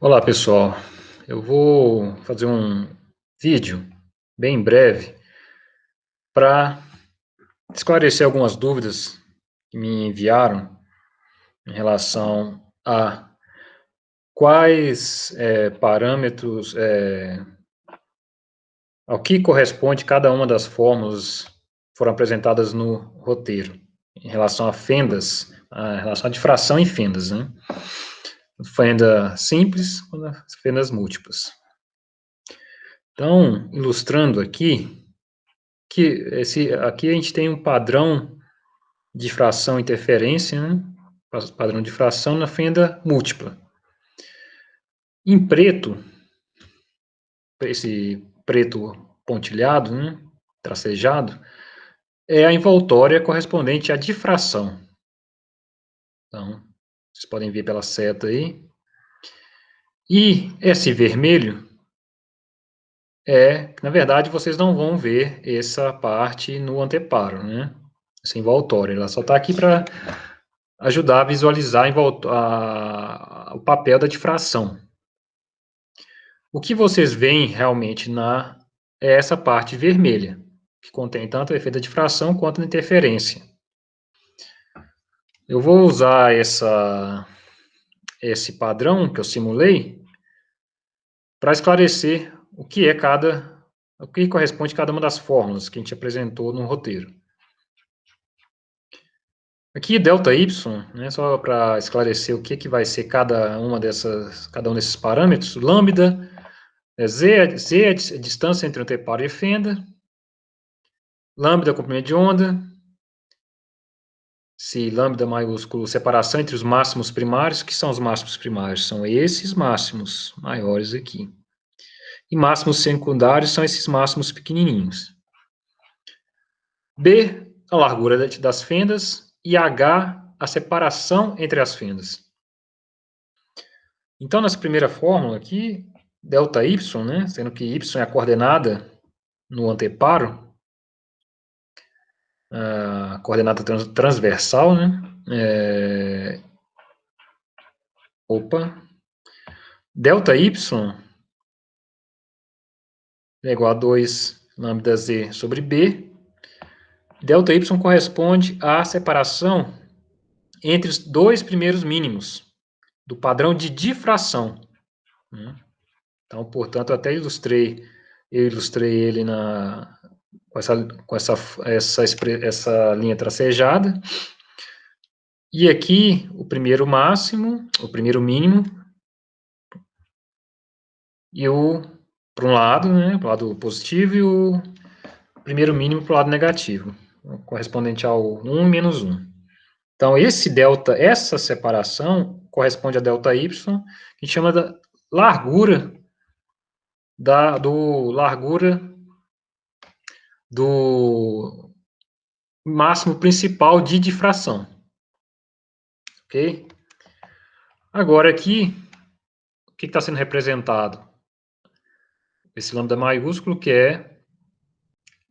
Olá, pessoal. Eu vou fazer um vídeo bem breve para esclarecer algumas dúvidas que me enviaram em relação a quais parâmetros, ao que corresponde cada uma das fórmulas que foram apresentadas no roteiro, em relação a fendas, em relação a difração em fendas, né? Fenda simples, fendas múltiplas. Então, ilustrando aqui, aqui a gente tem um padrão de fração interferência, né? Padrão de fração na fenda múltipla. Em preto, esse preto pontilhado, né? Tracejado, é a envoltória correspondente à difração. Então, vocês podem ver pela seta aí. E esse vermelho na verdade, vocês não vão ver essa parte no anteparo, né? Essa envoltória, ela só está aqui para ajudar a visualizar o papel da difração. O que vocês veem realmente é essa parte vermelha, que contém tanto o efeito da difração quanto a interferência. Eu vou usar esse padrão que eu simulei para esclarecer o que corresponde a cada uma das fórmulas que a gente apresentou no roteiro. Aqui, ΔY, né, só para esclarecer o que vai ser cada um desses parâmetros. Lambda, Z é a distância entre o anteparo e a fenda. Lambda é o comprimento de onda. Se lambda maiúsculo, separação entre os máximos primários. O que são os máximos primários? São esses máximos maiores aqui. E máximos secundários são esses máximos pequenininhos. B, a largura das fendas. E H, a separação entre as fendas. Então, nessa primeira fórmula aqui, ΔY, né, sendo que Y é a coordenada no anteparo, a coordenada transversal, né, ΔY é igual a 2 lambda Z sobre B. ΔY corresponde à separação entre os dois primeiros mínimos do padrão de difração. Então, portanto, eu ilustrei ele com essa linha tracejada. E aqui, o primeiro máximo, o primeiro mínimo, e para um lado, né, para o lado positivo, e o primeiro mínimo para o lado negativo, correspondente ao 1 menos 1. Então, essa separação corresponde a ΔY, que a gente chama da largura do máximo principal de difração. Ok? Agora aqui, o que está sendo representado? Esse lambda maiúsculo, que é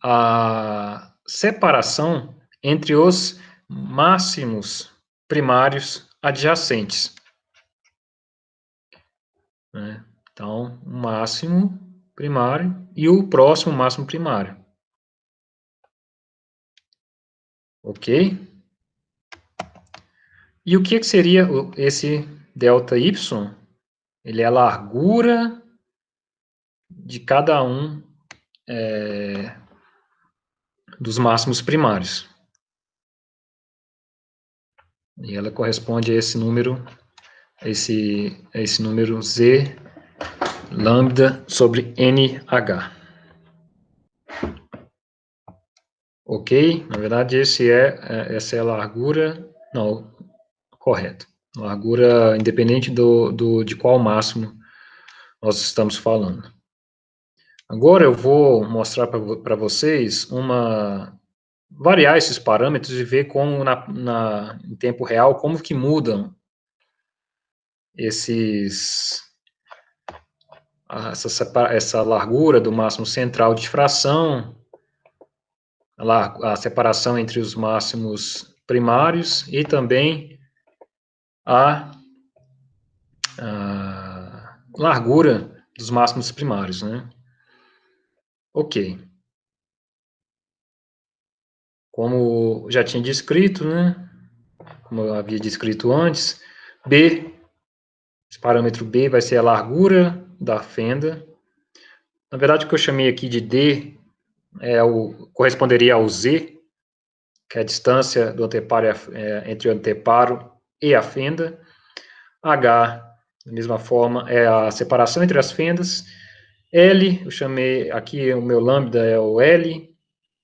a separação entre os máximos primários adjacentes. Né? Então, o máximo primário e o próximo máximo primário. Ok? E o que seria esse ΔY? Ele é a largura de cada um dos máximos primários. E ela corresponde a esse número Z lambda sobre NH. Ok? Na verdade, essa é a largura, não, correto. Largura independente de qual máximo nós estamos falando. Agora eu vou mostrar para vocês variar esses parâmetros e ver como em tempo real, como que mudam essa largura do máximo central de difração, a separação entre os máximos primários e também largura dos máximos primários, né? Ok. Como já tinha descrito, né? Como eu havia descrito antes, B, esse parâmetro B vai ser a largura da fenda. Na verdade, o que eu chamei aqui de D corresponderia ao Z, que é a distância do anteparo entre o anteparo e a fenda. H, da mesma forma, é a separação entre as fendas. L, eu chamei aqui, o meu lambda é o L,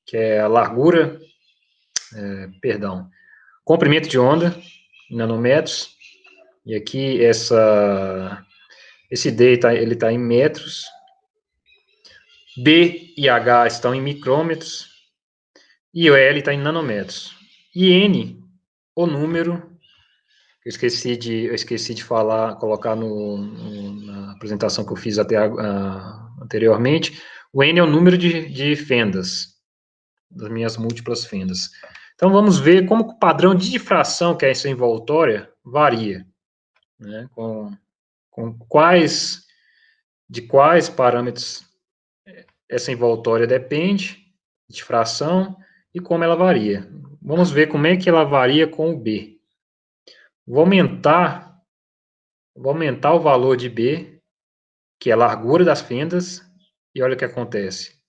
que é a largura, comprimento de onda, em nanômetros. E aqui esse D ele está em metros. B e H estão em micrômetros. E o L está em nanômetros. E N, o número, eu esqueci de falar, colocar na apresentação que eu fiz anteriormente. O N é o número de fendas, das minhas múltiplas fendas. Então, vamos ver como o padrão de difração, que é essa envoltória, varia. Né, de quais parâmetros essa envoltória depende, difração, e como ela varia. Vamos ver como é que ela varia com o B. Vou aumentar o valor de B, que é a largura das fendas, e olha o que acontece.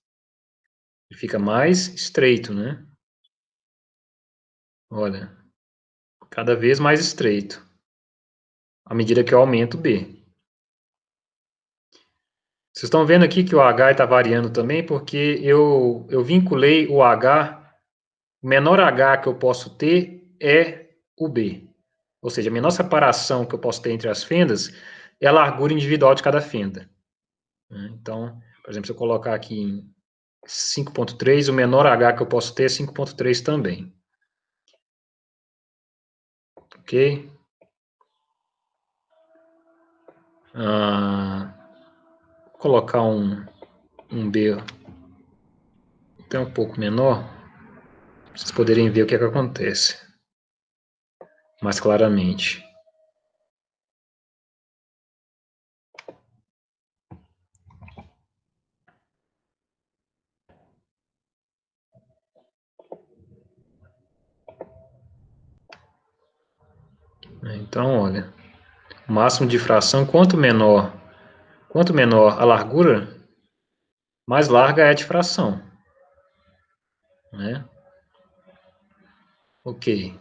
Ele fica mais estreito, né? Olha, cada vez mais estreito, à medida que eu aumento o B. Vocês estão vendo aqui que o H está variando também, porque eu vinculei o H, o menor H que eu posso ter é o B. Ou seja, a menor separação que eu posso ter entre as fendas é a largura individual de cada fenda. Então, por exemplo, se eu colocar aqui em 5.3, o menor H que eu posso ter é 5.3 também. Ok? Vou colocar um B até um pouco menor, para vocês poderem ver o que é que acontece mais claramente. Então, olha, o máximo de fração, quanto menor a largura, mais larga é a difração. Né? Ok.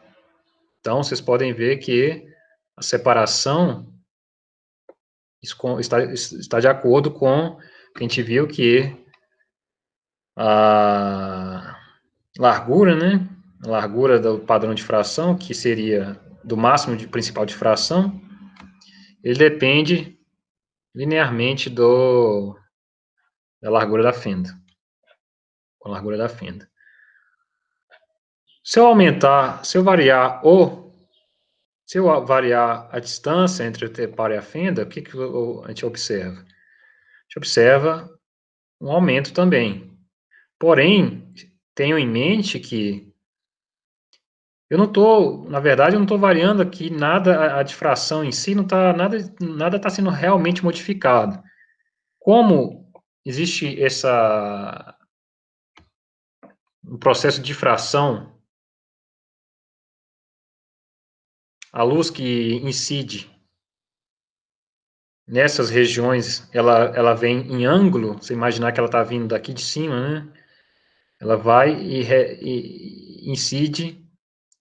Então, vocês podem ver que a separação está de acordo com que a gente viu que a largura, né? A largura do padrão de fração, que seria do máximo principal de fração, ele depende linearmente da largura da fenda. Com a largura da fenda. Se eu variar a distância entre o anteparo e a fenda, o que a gente observa? A gente observa um aumento também. Porém, tenho em mente que na verdade, eu não estou variando aqui nada, a difração em si não está, nada está sendo realmente modificado. Como existe um processo de difração, a luz que incide nessas regiões, ela vem em ângulo, você imaginar que ela está vindo daqui de cima, né? Ela vai e incide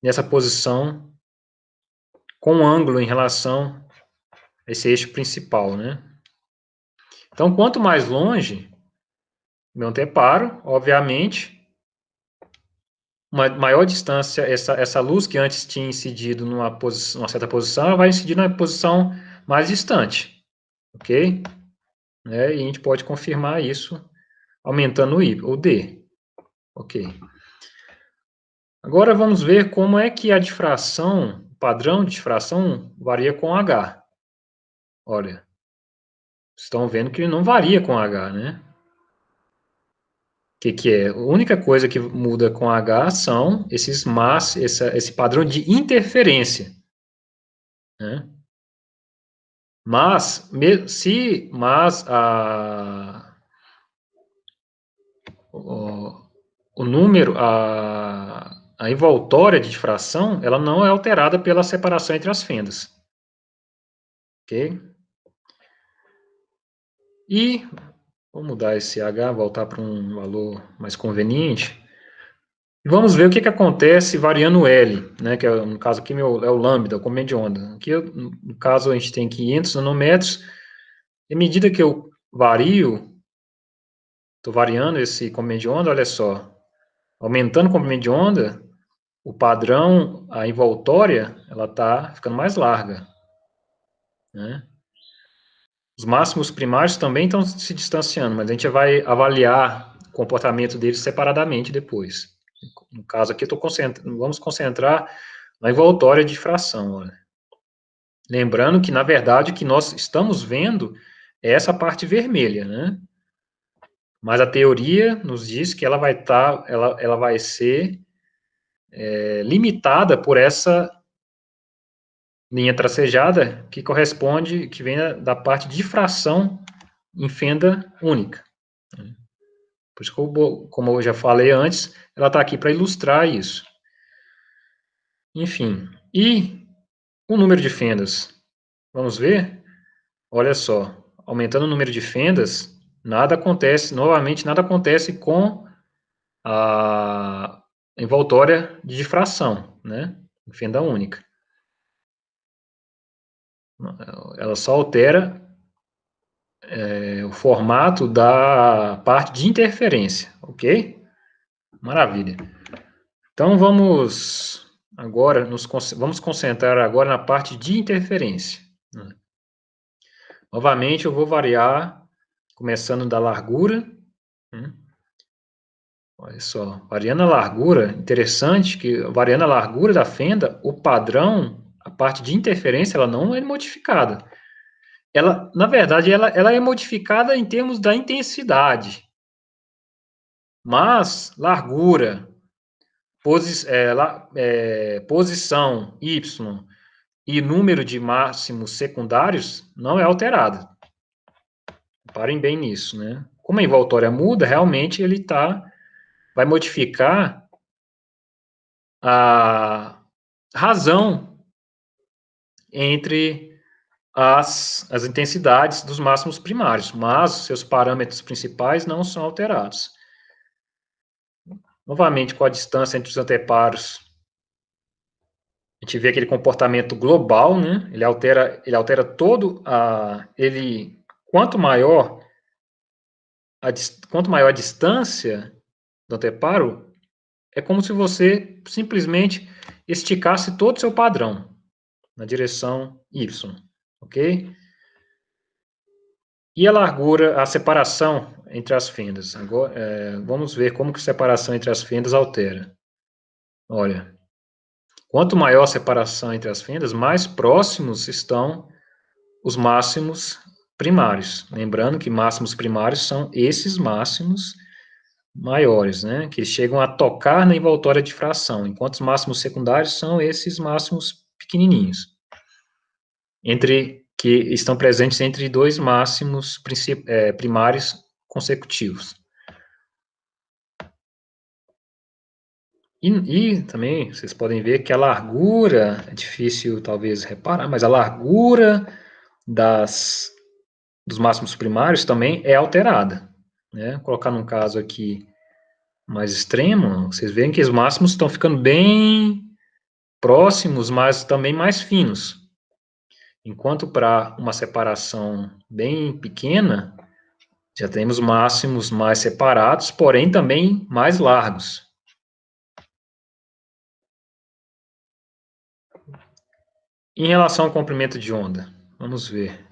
nessa posição com um ângulo em relação a esse eixo principal, né? Então, quanto mais longe meu anteparo, obviamente, uma maior distância, essa luz que antes tinha incidido numa certa posição, ela vai incidir numa posição mais distante, ok? E a gente pode confirmar isso aumentando o D, ok? Agora vamos ver como é que a difração, o padrão de difração varia com H. Olha, estão vendo que não varia com H, né? Que é? A única coisa que muda com H são esse padrão de interferência. Né? Mas, o número, a envoltória de difração, ela não é alterada pela separação entre as fendas. Ok? E, vou mudar esse H, voltar para um valor mais conveniente. E vamos ver o que, que acontece variando o L, né, que é, no caso aqui é o lambda, o comprimento de onda. Aqui, no caso, a gente tem 500 nanômetros. E à medida que eu vario, estou variando esse comprimento de onda, olha só. Aumentando o comprimento de onda, o padrão, a envoltória, ela está ficando mais larga, né? Os máximos primários também estão se distanciando, mas a gente vai avaliar o comportamento deles separadamente depois. No caso aqui, vamos concentrar na envoltória de fração. Olha. Lembrando que, na verdade, o que nós estamos vendo é essa parte vermelha, né? Mas a teoria nos diz que ela vai ela vai ser limitada por essa linha tracejada que corresponde, que vem da parte de fração em fenda única. Por isso que, como eu já falei antes, ela está aqui para ilustrar isso. Enfim, e o número de fendas? Vamos ver? Olha só, aumentando o número de fendas, nada acontece, novamente, nada acontece com a envoltória de difração, né? Fenda única. Ela só altera o formato da parte de interferência, ok? Maravilha. Então vamos agora vamos concentrar agora na parte de interferência. Novamente eu vou variar, começando da largura. Olha só, variando a largura, interessante que variando a largura da fenda, o padrão, a parte de interferência, ela não é modificada. Ela, na verdade, ela é modificada em termos da intensidade. Mas largura, posição Y e número de máximos secundários não é alterado. Parem bem nisso, né? Como a envoltória muda, realmente ele vai modificar a razão entre as intensidades dos máximos primários, mas seus parâmetros principais não são alterados. Novamente, com a distância entre os anteparos, a gente vê aquele comportamento global, né? Ele altera todo quanto maior quanto maior a distância do anteparo, é como se você simplesmente esticasse todo o seu padrão na direção Y, ok? E a largura, a separação entre as fendas. Agora, vamos ver como que a separação entre as fendas altera. Olha, quanto maior a separação entre as fendas, mais próximos estão os máximos primários. Lembrando que máximos primários são esses máximos maiores, né, que chegam a tocar na envoltória de fração, enquanto os máximos secundários são esses máximos pequenininhos, que estão presentes entre dois máximos primários consecutivos. E também vocês podem ver que a largura, é difícil talvez reparar, mas a largura dos máximos primários também é alterada. Né? Vou colocar num caso aqui mais extremo, vocês veem que os máximos estão ficando bem próximos, mas também mais finos. Enquanto para uma separação bem pequena, já temos máximos mais separados, porém também mais largos. Em relação ao comprimento de onda, vamos ver.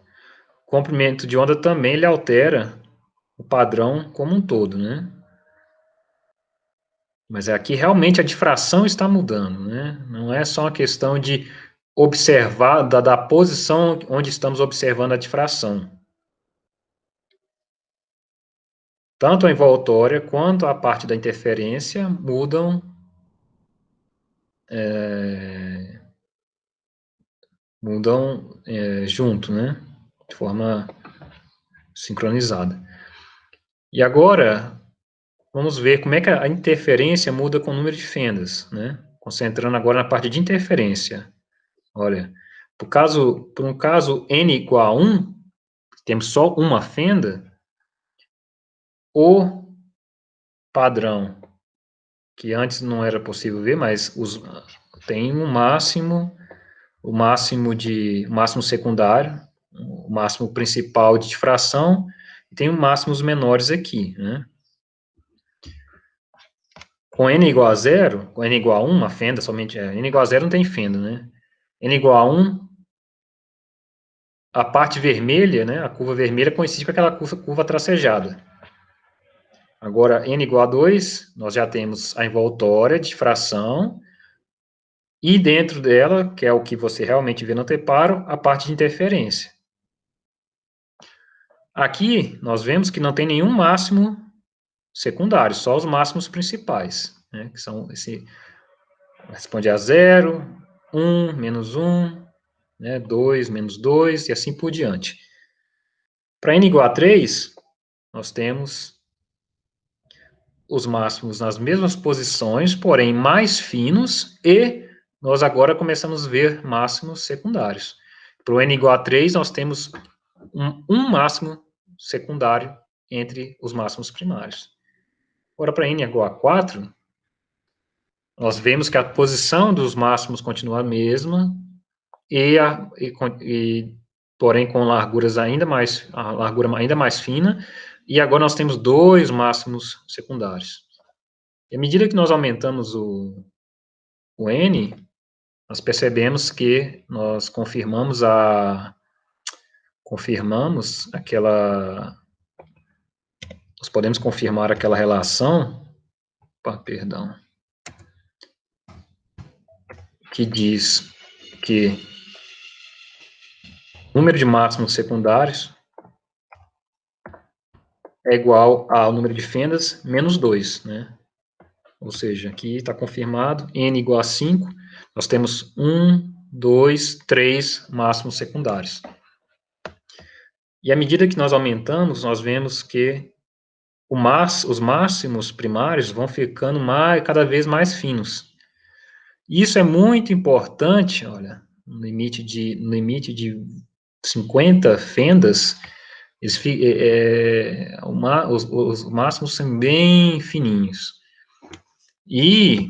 O comprimento de onda também ele altera o padrão como um todo, né? Mas aqui realmente a difração está mudando, né? Não é só uma questão de observar da posição onde estamos observando a difração. Tanto a envoltória quanto a parte da interferência mudam junto, né? de forma sincronizada. E agora, vamos ver como é que a interferência muda com o número de fendas, né? Concentrando agora na parte de interferência. Olha, por um caso n igual a 1, temos só uma fenda, o padrão, que antes não era possível ver, mas tem um máximo, o máximo secundário, o máximo principal de difração, e tem máximos menores aqui, né? Com n igual a 0, com n igual a 1, uma fenda somente, n igual a 0 não tem fenda, né? N igual a 1, a parte vermelha, né, a curva vermelha coincide com aquela curva tracejada. Agora, n igual a 2, nós já temos a envoltória de difração, e dentro dela, que é o que você realmente vê no anteparo, a parte de interferência. Aqui, nós vemos que não tem nenhum máximo secundário, só os máximos principais, né, que são responde a 0, 1, menos 1, né, 2, menos 2, e assim por diante. Para n igual a 3, nós temos os máximos nas mesmas posições, porém mais finos, e nós agora começamos a ver máximos secundários. Para o n igual a 3, nós temos um máximo secundário entre os máximos primários. Agora, para n igual a 4, nós vemos que a posição dos máximos continua a mesma, porém com larguras a largura ainda mais fina, e agora nós temos dois máximos secundários. E à medida que nós aumentamos o n, nós percebemos que nós confirmamos nós podemos confirmar aquela relação, perdão, que diz que o número de máximos secundários é igual ao número de fendas menos 2, né? Ou seja, aqui está confirmado, n igual a 5, nós temos 1, 2, 3 máximos secundários. E à medida que nós aumentamos, nós vemos que os máximos primários vão ficando cada vez mais finos. Isso é muito importante, olha, no limite de 50 fendas, os máximos são bem fininhos. E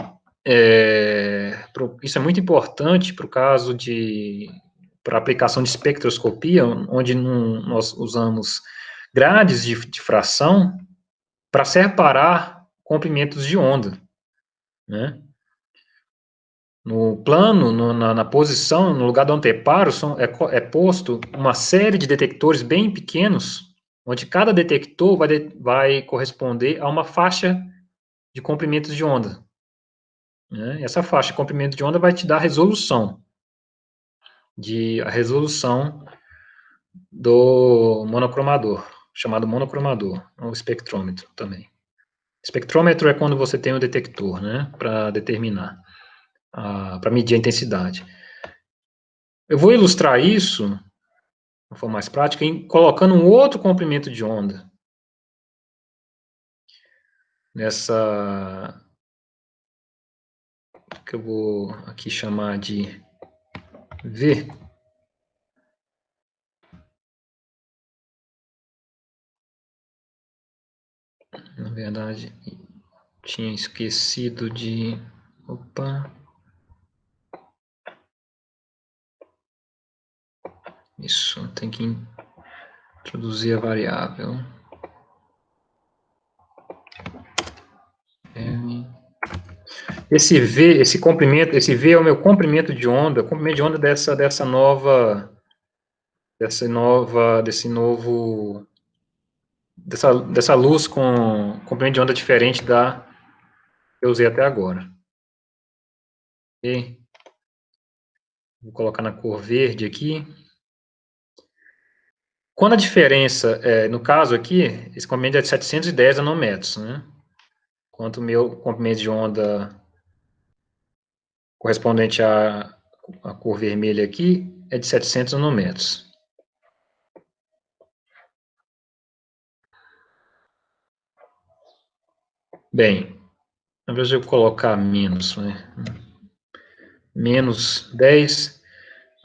isso é muito importante para o caso para aplicação de espectroscopia, onde nós usamos grades de difração para separar comprimentos de onda, né? No plano, na posição, no lugar do anteparo, é posto uma série de detectores bem pequenos, onde cada detector vai corresponder a uma faixa de comprimentos de onda, né? Essa faixa de comprimento de onda vai te dar a resolução do monocromador, chamado monocromador, ou espectrômetro também. Espectrômetro é quando você tem um detector, né, para determinar, para medir a intensidade. Eu vou ilustrar isso, de forma mais prática, colocando um outro comprimento de onda nessa, que eu vou aqui chamar de V. Na verdade, tinha esquecido de... Opa. Isso, tem que introduzir a variável. Esse V, esse V é o meu comprimento de onda, o comprimento de onda desse novo, dessa luz com comprimento de onda diferente da que eu usei até agora. Okay? Vou colocar na cor verde aqui. Quando a diferença, no caso aqui, esse comprimento é de 710 nanômetros, né? Enquanto o meu comprimento de onda correspondente à cor vermelha aqui é de 700 nanômetros. Bem, ao invés de eu colocar menos, né? Menos 10,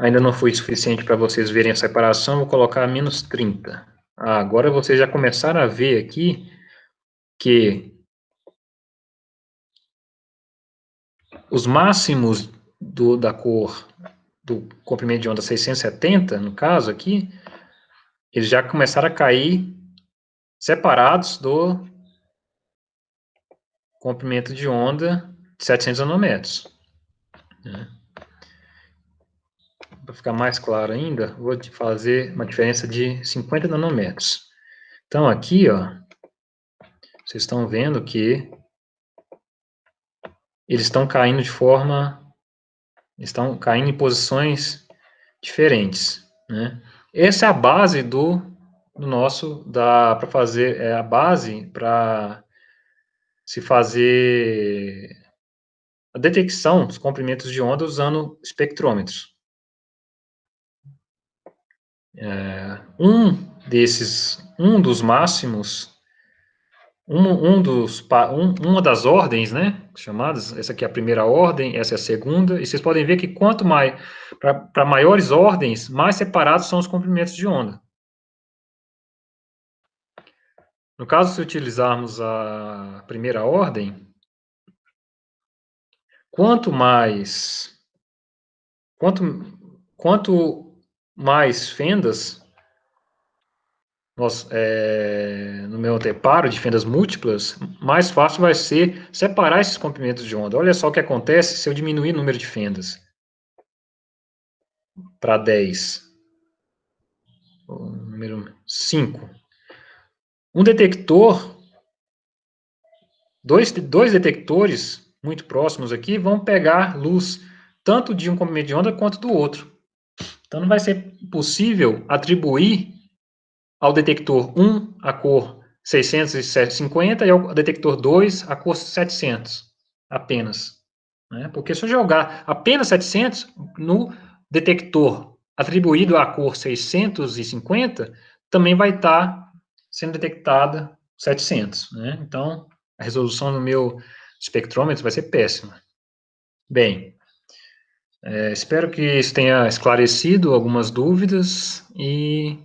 ainda não foi suficiente para vocês verem a separação, vou colocar menos 30. Agora vocês já começaram a ver aqui que os máximos da cor do comprimento de onda 670, no caso aqui, eles já começaram a cair separados do comprimento de onda de 700 nanômetros. Né? Para ficar mais claro ainda, vou fazer uma diferença de 50 nanômetros. Então aqui, ó, vocês estão vendo que eles estão caindo estão caindo em posições diferentes, né? Essa é a base do nosso, para fazer, é a base para se fazer a detecção dos comprimentos de onda usando espectrômetros. Um dos máximos, uma das ordens, né, chamadas, essa aqui é a primeira ordem, essa é a segunda, e vocês podem ver que quanto mais, para maiores ordens, mais separados são os comprimentos de onda. No caso, se utilizarmos a primeira ordem, quanto mais, quanto, quanto mais fendas no meu anteparo de fendas múltiplas, mais fácil vai ser separar esses comprimentos de onda. Olha só o que acontece se eu diminuir o número de fendas para 10, o número 5. Um detector, dois detectores muito próximos aqui vão pegar luz tanto de um comprimento de onda quanto do outro. Então não vai ser possível atribuir ao detector 1 a cor 650 e ao detector 2 a cor 700 apenas. Né? Porque se eu jogar apenas 700 no detector atribuído à cor 650, também vai estar sendo detectada 700. Né? Então, a resolução no meu espectrômetro vai ser péssima. Bem, espero que isso tenha esclarecido algumas dúvidas e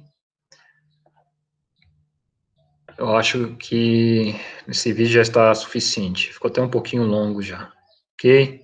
eu acho que esse vídeo já está suficiente. Ficou até um pouquinho longo já. Ok?